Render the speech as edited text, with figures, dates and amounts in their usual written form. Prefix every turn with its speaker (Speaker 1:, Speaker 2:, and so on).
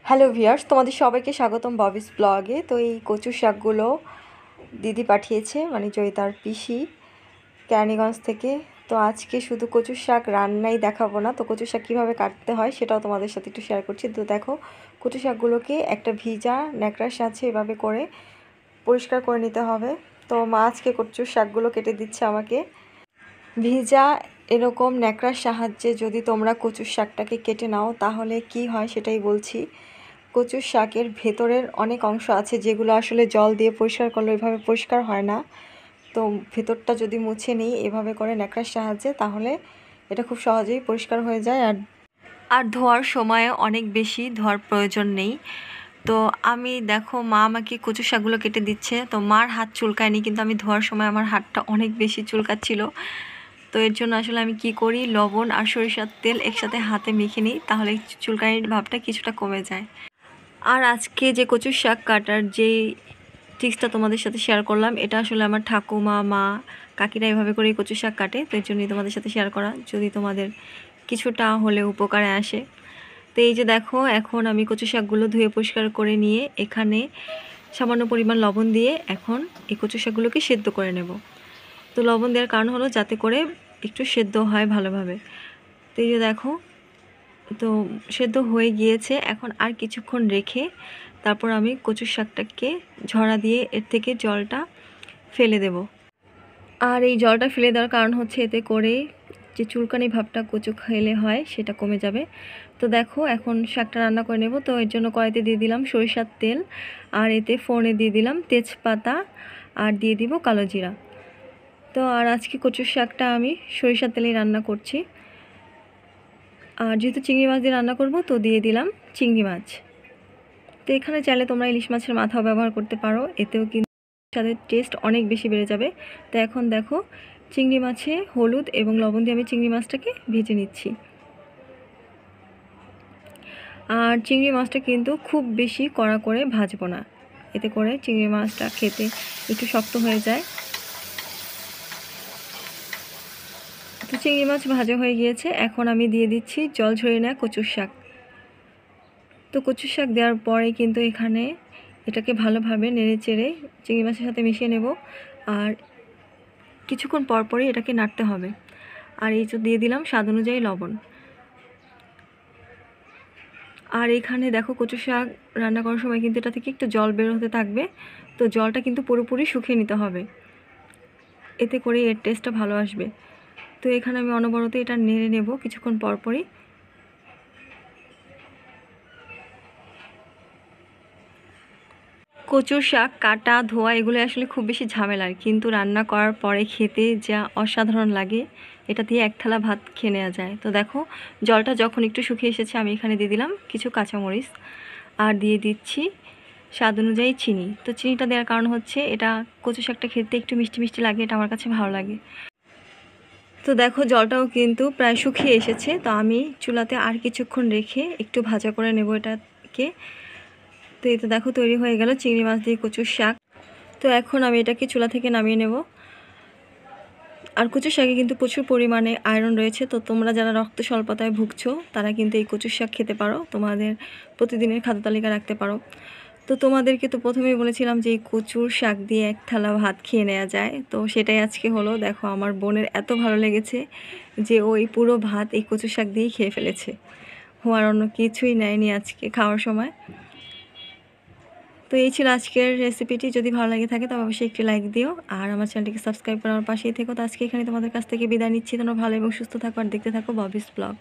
Speaker 1: Hello viewers, তোমাদের সবাইকে স্বাগতম ববিস ব্লগে। তো এই কচু শাকগুলো দিদি পাঠিয়েছে, মানে জয়িতার পিসি কেরানীগঞ্জ থেকে। তো আজকে শুধু কচু শাক রান্নাই দেখাবো না, তো কচু শাক কীভাবে কাটতে হয় সেটাও তোমাদের সাথে একটু শেয়ার করছি। তো দেখো, কচু শাকগুলোকে একটা ভিজা ন্যাকড়ার সাহায্যে এভাবে করে পরিষ্কার করে নিতে হবে। তো মা আজকে কচু শাকগুলো কেটে দিচ্ছে আমাকে। ভিজা এরকম ন্যাকড়ার সাহায্যে যদি তোমরা কচু শাকটাকে কেটে নাও তাহলে কি হয় সেটাই বলছি। কচুর শাকের ভেতরের অনেক অংশ আছে যেগুলো আসলে জল দিয়ে পরিষ্কার করলে ওইভাবে পরিষ্কার হয় না। তো ভেতরটা যদি মুছে নিই এভাবে করে ন্যাকড়ার সাহায্যে, তাহলে এটা খুব সহজেই পরিষ্কার হয়ে যায়। আর ধোয়ার সময় অনেক বেশি ধোয়ার প্রয়োজন নেই। তো আমি দেখো, মা আমাকে কচু শাকগুলো কেটে দিচ্ছে। তো মার হাত চুলকায়নি, কিন্তু আমি ধোয়ার সময় আমার হাতটা অনেক বেশি চুলকাচ্ছিল। তো এর জন্য আসলে আমি কি করি, লবণ আর সরিষার তেল একসাথে হাতে মেখে নিই, তাহলে চুলকানির ভাবটা কিছুটা কমে যায়। আর আজকে যে কচুর শাক কাটার যে টিপসটা তোমাদের সাথে শেয়ার করলাম, এটা আসলে আমার ঠাকুমা, মা, কাকিরা এভাবে করে কচু শাক কাটে। তো এর জন্যই তোমাদের সাথে শেয়ার করা, যদি তোমাদের কিছুটা হলে উপকারে আসে। তো এই যে দেখো, এখন আমি কচু শাকগুলো ধুয়ে পরিষ্কার করে নিয়ে এখানে সামান্য পরিমাণ লবণ দিয়ে এখন এই কচু শাকগুলোকে সেদ্ধ করে নেব। তো লবণ দেওয়ার কারণ হলো যাতে করে একটু সেদ্ধ হয় ভালোভাবে। তো এই যে দেখো, তো সেদ্ধ হয়ে গিয়েছে। এখন আর কিছুক্ষণ রেখে তারপর আমি কচুর শাকটাকে ঝরা দিয়ে এর থেকে জলটা ফেলে দেব। আর এই জলটা ফেলে দেওয়ার কারণ হচ্ছে এতে করে যে চুলকানি ভাবটা কচু খেলে হয় সেটা কমে যাবে। তো দেখো, এখন শাকটা রান্না করে নেব। তো এর জন্য কড়াইতে দিয়ে দিলাম সরিষার তেল, আর এতে ফোড়নে দিয়ে দিলাম তেজপাতা, আর দিয়ে দিব কালো জিরা। তো আর আজকে কচুর শাকটা আমি সরিষার তেলেই রান্না করছি। আর যেহেতু চিংড়ি মাছ দিয়ে রান্না করব, তো দিয়ে দিলাম চিংড়ি মাছ। তো এখানে চাইলে তোমরা ইলিশ মাছের মাথাও ব্যবহার করতে পারো, এতেও কিন্তু স্বাদের টেস্ট অনেক বেশি বেড়ে যাবে। তো এখন দেখো, চিংড়ি মাছে হলুদ এবং লবণ দিয়ে আমি চিংড়ি মাছটাকে ভেজে নিচ্ছি। আর চিংড়ি মাছটা কিন্তু খুব বেশি কড়া করে ভাজবো না, এতে করে চিংড়ি মাছটা খেতে একটু শক্ত হয়ে যায়। তো চিংড়ি মাছ ভাজা হয়ে গিয়েছে, এখন আমি দিয়ে দিচ্ছি জল ঝরিয়ে নেওয়া কচুর শাক। তো কচুর শাক দেওয়ার পরে কিন্তু এখানে এটাকে ভালোভাবে নেড়ে চেড়ে চিংড়ি মাছের সাথে মিশিয়ে নেব। আর কিছুক্ষণ পরপরই এটাকে নাড়তে হবে। আর এই তো দিয়ে দিলাম স্বাদ অনুযায়ী লবণ। আর এখানে দেখো, কচু শাক রান্না করার সময় কিন্তু এটা থেকে একটু জল বের হতে থাকবে। তো জলটা কিন্তু পুরোপুরি শুকিয়ে নিতে হবে, এতে করে এর টেস্টটা ভালো আসবে। তো এখানে আমি অনবরত এটা নেড়ে নেব কিছুক্ষণ পরপরই। কচুর শাক কাটা, ধোয়া এগুলো আসলে খুব বেশি ঝামেলার, কিন্তু রান্না করার পরে খেতে যা অসাধারণ লাগে, এটা দিয়ে এক থালা ভাত খেয়ে নেওয়া যায়। তো দেখো, জলটা যখন একটু শুকিয়ে এসেছে আমি এখানে দিয়ে দিলাম কিছু কাঁচামরিচ, আর দিয়ে দিচ্ছি স্বাদ অনুযায়ী চিনি। তো চিনিটা দেওয়ার কারণ হচ্ছে এটা কচু শাকটা খেতে একটু মিষ্টি মিষ্টি লাগে, এটা আমার কাছে ভালো লাগে। তো দেখো, জলটাও কিন্তু প্রায় শুকিয়ে এসেছে। তো আমি চুলাতে আর কিছুক্ষণ রেখে একটু ভাজা করে নেব এটাকে। তো এই তো দেখো, তৈরি হয়ে গেল চিংড়ি মাছ দিয়ে কচুর শাক। তো এখন আমি এটাকে চুলা থেকে নামিয়ে নেব। আর কচুর শাকে কিন্তু প্রচুর পরিমাণে আয়রন রয়েছে। তো তোমরা যারা রক্ত স্বল্পতায় ভুগছো তারা কিন্তু এই কচুর শাক খেতে পারো, তোমাদের প্রতিদিনের খাদ্য তালিকা রাখতে পারো। তো তোমাদেরকে তো প্রথমেই বলেছিলাম যে এই কচুর শাক দিয়ে এক থালা ভাত খেয়ে নেওয়া যায়, তো সেটাই আজকে হলো। দেখো, আমার বোনের এত ভালো লেগেছে যে ওই পুরো ভাত এই কচুর শাক দিয়েই খেয়ে ফেলেছে। আর অন্য কিছুই নেয়নি আজকে খাওয়ার সময়। তো এই ছিল আজকের রেসিপিটি। যদি ভালো লাগে থাকে তবে অবশ্যই একটি লাইক দিও, আর আমার চ্যানেলটিকে সাবস্ক্রাইব করে আমার পাশেই থেকো। তো আজকে এখানে তোমাদের কাছ থেকে বিদায় নিচ্ছি। তোমরা ভালো এবং সুস্থ থাকো আর দেখতে থাকো ববিস ব্লগ।